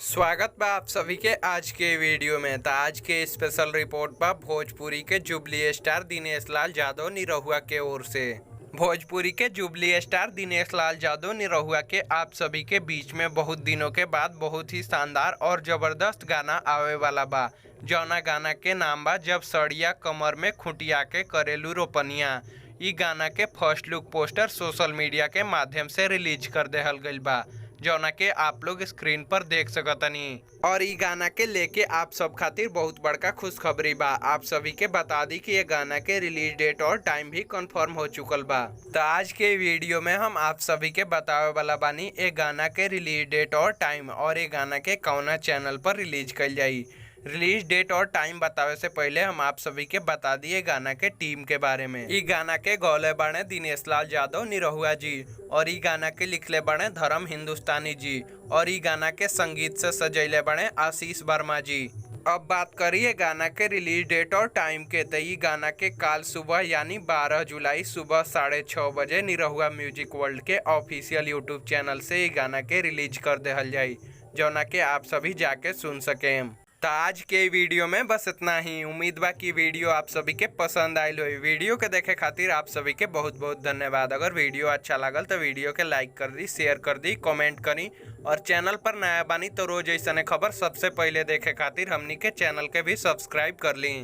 स्वागत बा आप सभी के आज के वीडियो में। तो आज के स्पेशल रिपोर्ट बा भोजपुरी के जुबली स्टार दिनेश लाल यादव निरहुआ के ओर से। भोजपुरी के जुबली स्टार दिनेश लाल यादव निरहुआ के आप सभी के बीच में बहुत दिनों के बाद बहुत ही शानदार और जबरदस्त गाना आवे वाला बा। जौना गाना के नाम बा जब सड़िया कमर में खुटिया के करेलू रोपनिया। ई गाना के first look poster social media के माध्यम से रिलीज कर देहल गइल बा, जौना के आप लोग स्क्रीन पर देख सकतनी। और ई गाना के लेके आप सब खातिर बहुत बड़का खुशखबरी बा। आप सभी के बता दी कि ये गाना के रिलीज डेट और टाइम भी कंफर्म हो चुकल बा। तो आज के वीडियो में हम आप सभी के बतावे वाला बानी ये गाना के रिलीज डेट और टाइम और ये गाना के कौना चैनल पर रिलीज कल जाई। रिलीज डेट और टाइम बतावे से पहले हम आप सभी के बता दिए गाना के टीम के बारे में। ई गाना के गौले बने दिनेश लाल यादव निरहुआ जी और ई गाना के लिखले बने धर्म हिंदुस्तानी जी और ई गाना के संगीत से सजैले बने आशीष वर्मा जी। अब बात करिए गाना के रिलीज डेट और टाइम के, तो ई गाना के काल सुबह यानी 12 जुलाई सुबह 6:30 बजे निरहुआ म्यूजिक वर्ल्ड के ऑफिशियल यूट्यूब चैनल से ई गाना के रिलीज कर देहल जाई, जौना के आप सभी जाके सुन सके। तो आज के वीडियो में बस इतना ही। उम्मीद बा कि वीडियो आप सभी के पसंद आयल हो। वीडियो के देखे खातिर आप सभी के बहुत बहुत धन्यवाद। अगर वीडियो अच्छा लागल तो वीडियो के लाइक कर दी, शेयर कर दी, कमेंट करी और चैनल पर नया बानी तो रोज ऐसा खबर सबसे पहले देखे खातिर हमनी के चैनल के भी सब्सक्राइब कर ली।